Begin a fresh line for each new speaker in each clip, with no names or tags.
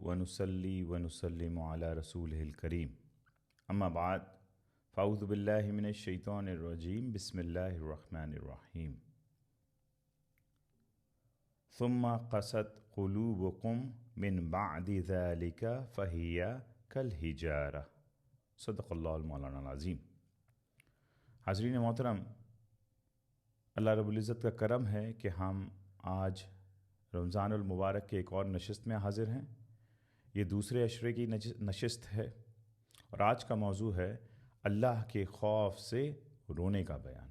ونصلي ونسلم على رسوله الكريم اما بعد فاعوذ باللہ من الشیطان الرجیم بسم اللہ الرحمن الرحیم ثم قست قلوبكم من بعد ذلك فهي كالحجارة صدق اللہ المولانا العظیم۔ حاضرین محترم، اللہ رب العزت کا کرم ہے کہ ہم آج رمضان المبارک کے ایک اور نشست میں حاضر ہیں۔ یہ دوسرے عشرے کی نشست ہے اور آج کا موضوع ہے اللہ کے خوف سے رونے کا بیان۔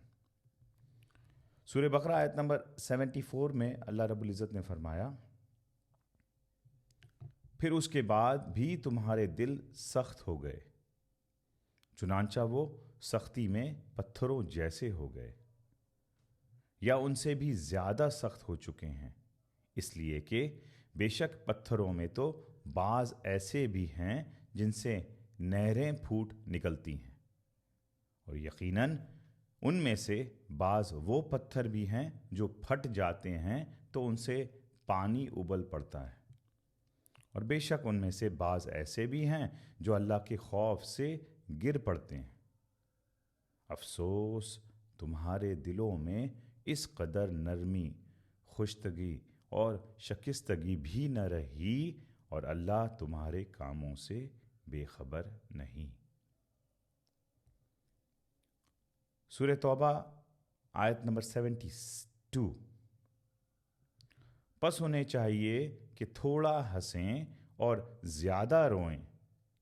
سورہ بقرہ آیت نمبر 74 میں اللہ رب العزت نے فرمایا، پھر اس کے بعد بھی تمہارے دل سخت ہو گئے، چنانچہ وہ سختی میں پتھروں جیسے ہو گئے یا ان سے بھی زیادہ سخت ہو چکے ہیں، اس لیے کہ بے شک پتھروں میں تو بعض ایسے بھی ہیں جن سے نہریں پھوٹ نکلتی ہیں، اور یقیناً ان میں سے بعض وہ پتھر بھی ہیں جو پھٹ جاتے ہیں تو ان سے پانی ابل پڑتا ہے، اور بے شک ان میں سے بعض ایسے بھی ہیں جو اللہ کے خوف سے گر پڑتے ہیں۔ افسوس تمہارے دلوں میں اس قدر نرمی، خشتگی اور شکستگی بھی نہ رہی، اور اللہ تمہارے کاموں سے بے خبر نہیں۔ سورہ توبہ آیت نمبر 72، پس انہیں چاہیے کہ تھوڑا ہنسیں اور زیادہ روئیں،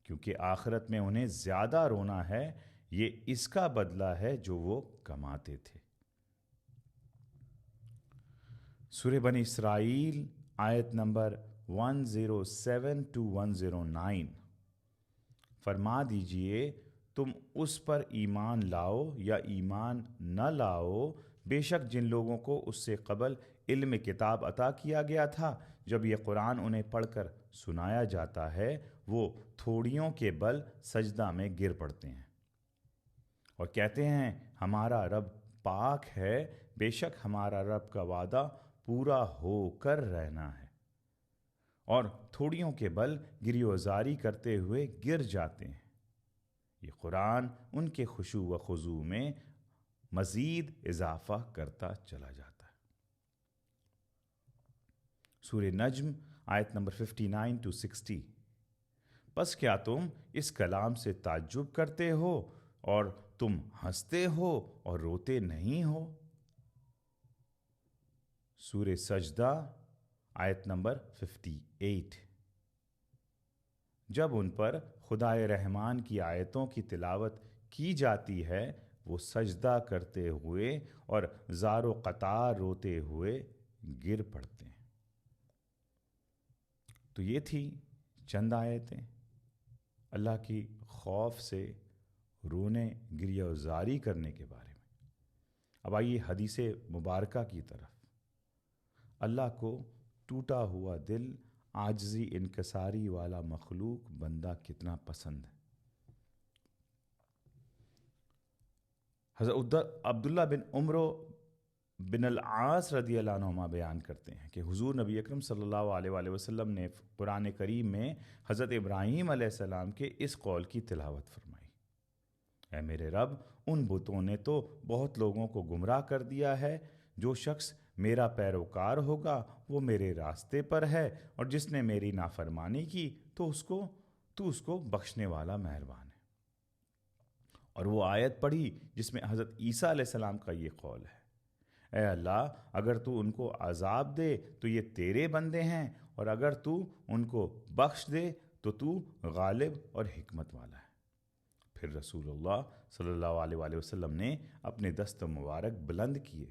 کیونکہ آخرت میں انہیں زیادہ رونا ہے، یہ اس کا بدلہ ہے جو وہ کماتے تھے۔ سورہ بنی اسرائیل آیت نمبر 107 to 109، فرما دیجئے تم اس پر ایمان لاؤ یا ایمان نہ لاؤ، بے شک جن لوگوں کو اس سے قبل علم کتاب عطا کیا گیا تھا، جب یہ قرآن انہیں پڑھ کر سنایا جاتا ہے وہ تھوڑیوں کے بل سجدہ میں گر پڑتے ہیں اور کہتے ہیں ہمارا رب پاک ہے، بے شک ہمارا رب کا وعدہ پورا ہو کر رہنا ہے، اور تھوڑیوں کے بل گریوزاری کرتے ہوئے گر جاتے ہیں۔ یہ قرآن ان کے خشوع و خضوع میں مزید اضافہ کرتا چلا جاتا ہے۔ سورہ نجم آیت نمبر 59 to 60، پس کیا تم اس کلام سے تعجب کرتے ہو اور تم ہنستے ہو اور روتے نہیں ہو؟ سورہ سجدہ آیت نمبر 58، جب ان پر خدائے رحمان کی آیتوں کی تلاوت کی جاتی ہے وہ سجدہ کرتے ہوئے اور زار و قطار روتے ہوئے گر پڑتے ہیں۔ تو یہ تھی چند آیتیں اللہ کی خوف سے رونے گریہ و زاری کرنے کے بارے میں۔ اب آئیے حدیث مبارکہ کی طرف۔ اللہ کو ٹوٹا ہوا دل، عاجزی انکساری والا مخلوق بندہ کتنا پسند ہے۔ حضرت عبداللہ بن عمرو بن العاص رضی اللہ عنہما بیان کرتے ہیں کہ حضور نبی اکرم صلی اللہ علیہ وآلہ وسلم نے قرآن کریم میں حضرت ابراہیم علیہ السلام کے اس قول کی تلاوت فرمائی، اے میرے رب، ان بتوں نے تو بہت لوگوں کو گمراہ کر دیا ہے، جو شخص میرا پیروکار ہوگا وہ میرے راستے پر ہے، اور جس نے میری نافرمانی کی تو اس کو بخشنے والا مہربان ہے۔ اور وہ آیت پڑھی جس میں حضرت عیسیٰ علیہ السلام کا یہ قول ہے، اے اللہ، اگر تو ان کو عذاب دے تو یہ تیرے بندے ہیں، اور اگر تو ان کو بخش دے تو غالب اور حکمت والا ہے۔ پھر رسول اللہ صلی اللہ علیہ وآلہ وسلم نے اپنے دست مبارک بلند کیے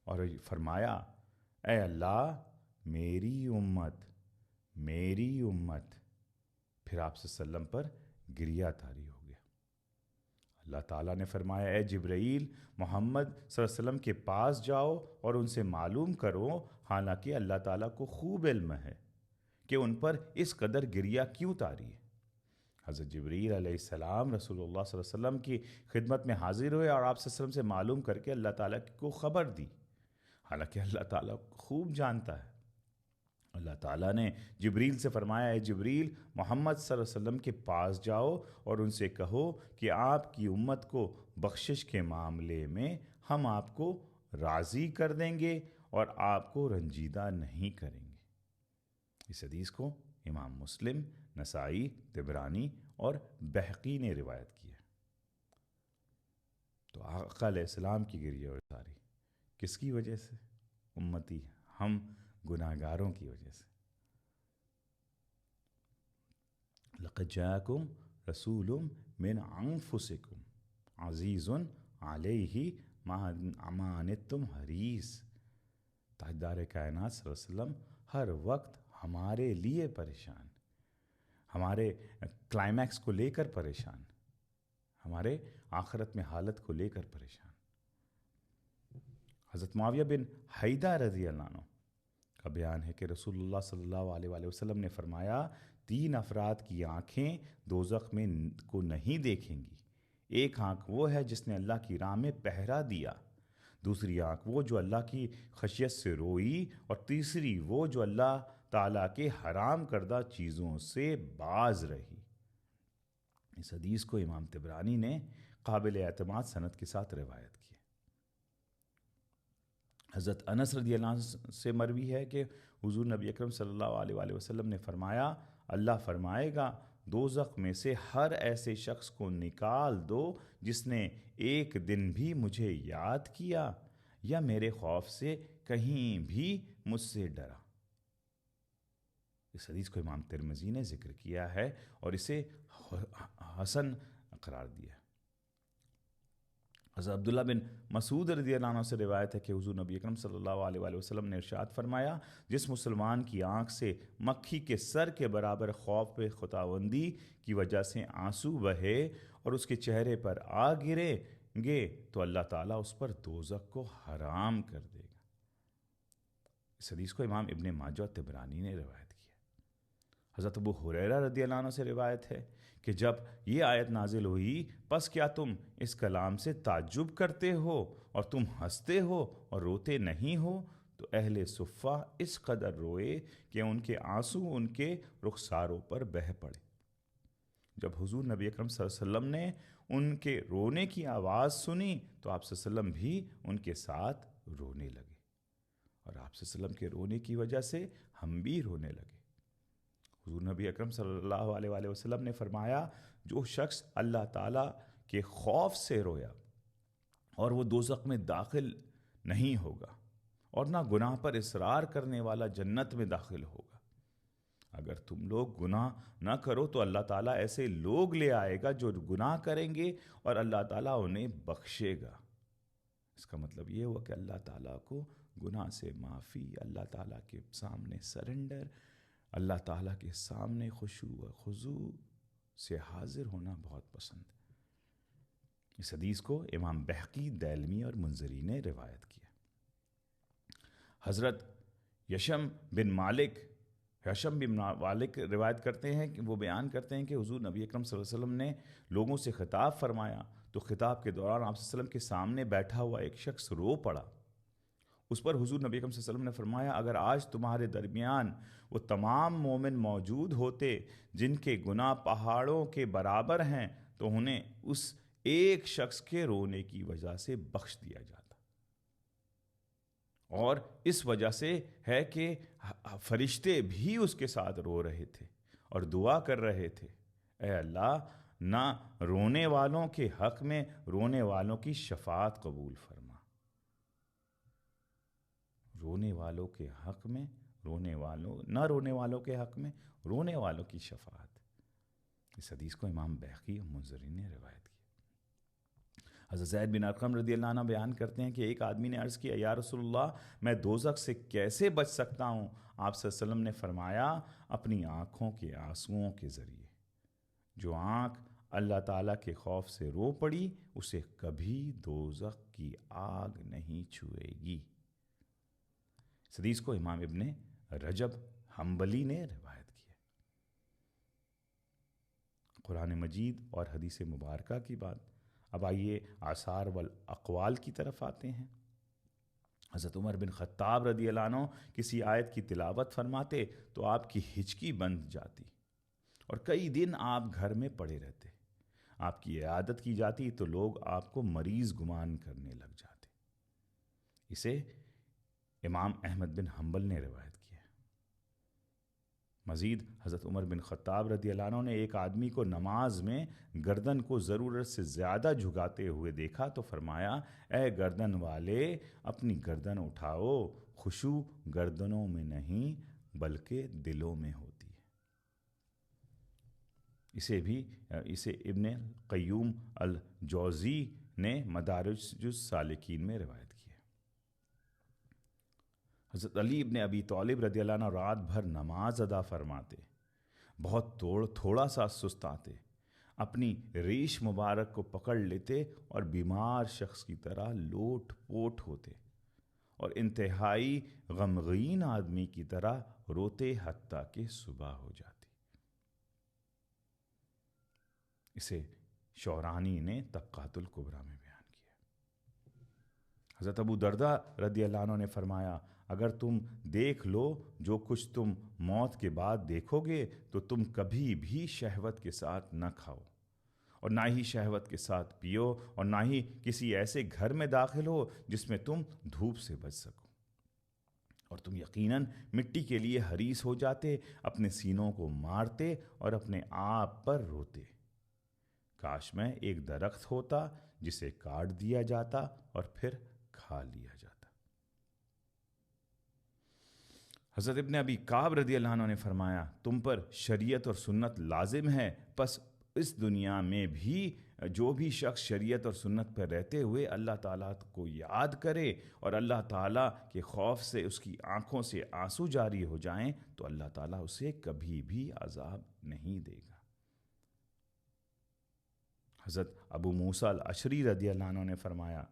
اور فرمایا، اے اللہ، میری امت، میری امت۔ پھر آپ صلی اللہ علیہ وسلم پر گریہ طاری ہو گیا۔ اللہ تعالیٰ نے فرمایا، اے جبرائیل، محمد صلی اللہ علیہ وسلم کے پاس جاؤ اور ان سے معلوم کرو، حالانکہ اللہ تعالیٰ کو خوب علم ہے کہ ان پر اس قدر گریہ کیوں طاری ہے۔ حضرت جبرائیل علیہ السلام رسول اللہ صلی اللہ علیہ وسلم کی خدمت میں حاضر ہوئے اور آپ صلی اللہ علیہ وسلم سے معلوم کر کے اللہ تعالیٰ کو خبر دی، حالانکہ اللہ تعالیٰ خوب جانتا ہے۔ اللہ تعالیٰ نے جبریل سے فرمایا، اے جبریل، محمد صلی اللہ علیہ وسلم کے پاس جاؤ اور ان سے کہو کہ آپ کی امت کو بخشش کے معاملے میں ہم آپ کو راضی کر دیں گے اور آپ کو رنجیدہ نہیں کریں گے۔ اس حدیث کو امام مسلم، نسائی، طبرانی اور بہقی نے روایت کی ہے۔ تو آقا علیہ السلام کی گریہ اور ساری کس کی وجہ سے؟ امتی ہم گناہ گاروں کی وجہ سے۔ لقد جاءکم رسول من انفسکم عزیز علیہ ما عنتم حریص۔ تاجدار کائنات صلی اللہ علیہ وسلم ہر وقت ہمارے لیے پریشان، ہمارے کلائمیکس کو لے کر پریشان، ہمارے آخرت میں حالت کو لے کر پریشان۔ حضرت معاویہ بن حیدہ رضی اللہ عنہ کا بیان ہے کہ رسول اللہ صلی اللہ علیہ وآلہ وسلم نے فرمایا، 3 افراد کی آنکھیں دوزخ میں کو نہیں دیکھیں گی۔ ایک آنکھ وہ ہے جس نے اللہ کی راہ میں پہرا دیا، دوسری آنکھ وہ جو اللہ کی خشیت سے روئی، اور تیسری وہ جو اللہ تعالیٰ کے حرام کردہ چیزوں سے باز رہی۔ اس حدیث کو امام طبرانی نے قابل اعتماد سند کے ساتھ روایت کی ہے۔ حضرت انس رضی اللہ عنہ سے مروی ہے کہ حضور نبی اکرم صلی اللہ علیہ وآلہ وسلم نے فرمایا، اللہ فرمائے گا، دوزخ میں سے ہر ایسے شخص کو نکال دو جس نے ایک دن بھی مجھے یاد کیا یا میرے خوف سے کہیں بھی مجھ سے ڈرا۔ اس حدیث کو امام ترمذی نے ذکر کیا ہے اور اسے حسن قرار دیا۔ حضرت عبداللہ بن مسعود رضی اللہ عنہ سے روایت ہے کہ حضور نبی اکرم صلی اللہ علیہ وآلہ وسلم نے ارشاد فرمایا، جس مسلمان کی آنکھ سے مکھی کے سر کے برابر خوف پہ خداوندی کی وجہ سے آنسو بہے اور اس کے چہرے پر آ گرے گے تو اللہ تعالیٰ اس پر دوزخ کو حرام کر دے گا۔ اس حدیث کو امام ابن ماجہ طبرانی نے روایت کی ہے۔ حضرت ابو ہریرہ رضی اللہ عنہ سے روایت ہے کہ جب یہ آیت نازل ہوئی، پس کیا تم اس کلام سے تعجب کرتے ہو اور تم ہنستے ہو اور روتے نہیں ہو؟ تو اہل صفہ اس قدر روئے کہ ان کے آنسو ان کے رخساروں پر بہہ پڑے۔ جب حضور نبی اکرم صلی اللہ علیہ وسلم نے ان کے رونے کی آواز سنی تو آپ صلی اللہ علیہ وسلم بھی ان کے ساتھ رونے لگے، اور آپ صلی اللہ علیہ وسلم کے رونے کی وجہ سے ہم بھی رونے لگے۔ حضور نبی اکرم صلی اللہ علیہ وآلہ وسلم نے فرمایا، جو شخص اللہ تعالیٰ کے خوف سے رویا اور وہ دوزخ میں داخل نہیں ہوگا، اور نہ گناہ پر اصرار کرنے والا جنت میں داخل ہوگا۔ اگر تم لوگ گناہ نہ کرو تو اللہ تعالیٰ ایسے لوگ لے آئے گا جو گناہ کریں گے اور اللہ تعالیٰ انہیں بخشے گا۔ اس کا مطلب یہ ہوا کہ اللہ تعالیٰ کو گناہ سے معافی، اللہ تعالیٰ کے سامنے سرنڈر، اللہ تعالیٰ کے سامنے خشوع و خضوع سے حاضر ہونا بہت پسند ہے۔ اس حدیث کو امام بہقی، دیلمی اور منذری نے روایت کیا۔ حضرت یشم بن مالک روایت کرتے ہیں کہ وہ بیان کرتے ہیں کہ حضور نبی اکرم صلی اللہ علیہ وسلم نے لوگوں سے خطاب فرمایا تو خطاب کے دوران آپ صلی اللہ علیہ وسلم کے سامنے بیٹھا ہوا ایک شخص رو پڑا۔ اس پر حضور نبی اکرم صلی اللہ علیہ وسلم نے فرمایا، اگر آج تمہارے درمیان وہ تمام مومن موجود ہوتے جن کے گناہ پہاڑوں کے برابر ہیں تو انہیں اس ایک شخص کے رونے کی وجہ سے بخش دیا جاتا۔ اور اس وجہ سے ہے کہ فرشتے بھی اس کے ساتھ رو رہے تھے اور دعا کر رہے تھے، اے اللہ، نہ رونے والوں کے حق میں رونے والوں کی شفاعت قبول فرما، رونے والوں کے حق میں نہ رونے والوں کے حق میں رونے والوں کی شفاعت۔ اس حدیث کو امام بہقی اور منذری نے روایت کی۔ حضرت زید بن ارقم رضی اللہ عنہ بیان کرتے ہیں کہ ایک آدمی نے عرض کیا، یا رسول اللہ، میں دوزخ سے کیسے بچ سکتا ہوں؟ آپ صلی اللہ علیہ وسلم نے فرمایا، اپنی آنکھوں کے آنسوؤں کے ذریعے۔ جو آنکھ اللہ تعالیٰ کے خوف سے رو پڑی اسے کبھی دوزخ کی آگ نہیں چھوئے گی۔ اس حدیث کو امام ابن رجب حنبلی نے روایت کی ہے۔ قرآن مجید اور حدیث مبارکہ کی بات۔ اب آئیے آثار والاقوال کی طرف آتے ہیں۔ حضرت عمر بن خطاب رضی اللہ عنہ کسی آیت کی تلاوت فرماتے تو آپ کی ہچکی بند جاتی اور کئی دن آپ گھر میں پڑے رہتے۔ آپ کی عیادت کی جاتی تو لوگ آپ کو مریض گمان کرنے لگ جاتے۔ اسے امام احمد بن حنبل نے روایت کیا۔ مزید حضرت عمر بن خطاب رضی اللہ عنہ نے ایک آدمی کو نماز میں گردن کو ضرورت سے زیادہ جھکاتے ہوئے دیکھا تو فرمایا، اے گردن والے، اپنی گردن اٹھاؤ، خشوع گردنوں میں نہیں بلکہ دلوں میں ہوتی ہے۔ اسے ابن قیوم الجوزی نے مدارج السالکین میں روایت کی۔ حضرت علی ابن ابی طالب رضی اللہ عنہ رات بھر نماز ادا فرماتے، بہت تھوڑا سا سستاتے، اپنی ریش مبارک کو پکڑ لیتے اور بیمار شخص کی طرح لوٹ پوٹ ہوتے اور انتہائی غمگین آدمی کی طرح روتے حتیٰ کہ صبح ہو جاتی۔ اسے شورانی نے طبقات الکبریٰ میں بیان کیا۔ حضرت ابو درداء رضی اللہ عنہ نے فرمایا، اگر تم دیکھ لو جو کچھ تم موت کے بعد دیکھو گے تو تم کبھی بھی شہوت کے ساتھ نہ کھاؤ اور نہ ہی شہوت کے ساتھ پیو اور نہ ہی کسی ایسے گھر میں داخل ہو جس میں تم دھوپ سے بچ سکو، اور تم یقیناً مٹی کے لیے حریص ہو جاتے، اپنے سینوں کو مارتے اور اپنے آپ پر روتے۔ کاش میں ایک درخت ہوتا جسے کاٹ دیا جاتا اور پھر کھا لیا جاتا۔ حضرت ابن ابی کعب رضی اللہ عنہ نے فرمایا، تم پر شریعت اور سنت لازم ہے، پس اس دنیا میں بھی جو بھی شخص شریعت اور سنت پر رہتے ہوئے اللہ تعالیٰ کو یاد کرے اور اللہ تعالیٰ کے خوف سے اس کی آنکھوں سے آنسو جاری ہو جائیں تو اللہ تعالیٰ اسے کبھی بھی عذاب نہیں دے گا۔ حضرت ابو موسیٰ الاشعری رضی اللہ عنہ نے فرمایا،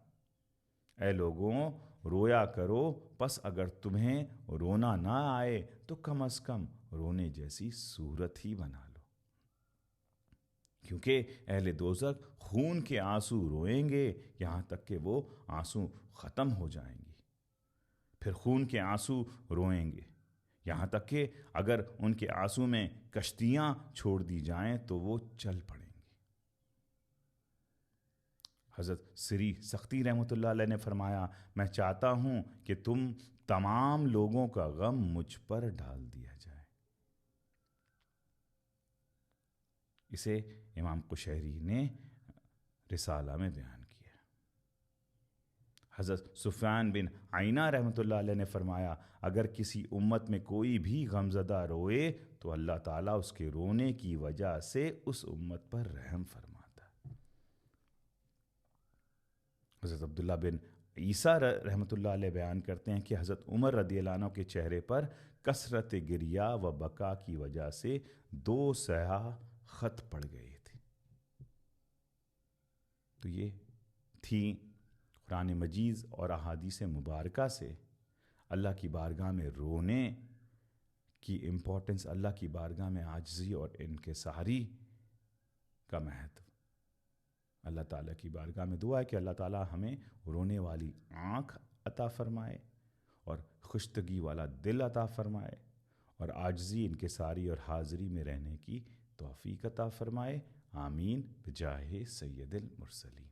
اے لوگوں، رویا کرو، پس اگر تمہیں رونا نہ آئے تو کم از کم رونے جیسی صورت ہی بنا لو، کیونکہ اہل دوزخ خون کے آنسو روئیں گے یہاں تک کہ وہ آنسو ختم ہو جائیں گی، پھر خون کے آنسو روئیں گے یہاں تک کہ اگر ان کے آنسو میں کشتیاں چھوڑ دی جائیں تو وہ چل پڑیں گی۔ حضرت سری سختی رحمۃ اللہ علیہ نے فرمایا، میں چاہتا ہوں کہ تم تمام لوگوں کا غم مجھ پر ڈال دیا جائے۔ اسے امام قشیری نے رسالہ میں بیان کیا۔ حضرت سفیان بن عینہ رحمۃ اللہ علیہ نے فرمایا، اگر کسی امت میں کوئی بھی غمزدہ روئے تو اللہ تعالیٰ اس کے رونے کی وجہ سے اس امت پر رحم فرماتا۔ حضرت عبداللہ بن عیسیٰ رحمۃ اللہ علیہ بیان کرتے ہیں کہ حضرت عمر رضی اللہ عنہ کے چہرے پر کثرت گریہ و بکا کی وجہ سے 2 سیاہ خط پڑ گئے تھے۔ تو یہ تھی قرآن مجید اور احادیث مبارکہ سے اللہ کی بارگاہ میں رونے کی امپورٹنس، اللہ کی بارگاہ میں عاجزی اور انکساری کا مہتو۔ اللہ تعالیٰ کی بارگاہ میں دعا ہے کہ اللہ تعالیٰ ہمیں رونے والی آنکھ عطا فرمائے اور خشتگی والا دل عطا فرمائے اور عاجزی، انکساری اور حاضری میں رہنے کی توفیق عطا فرمائے۔ آمین بجاہ سید المرسلین۔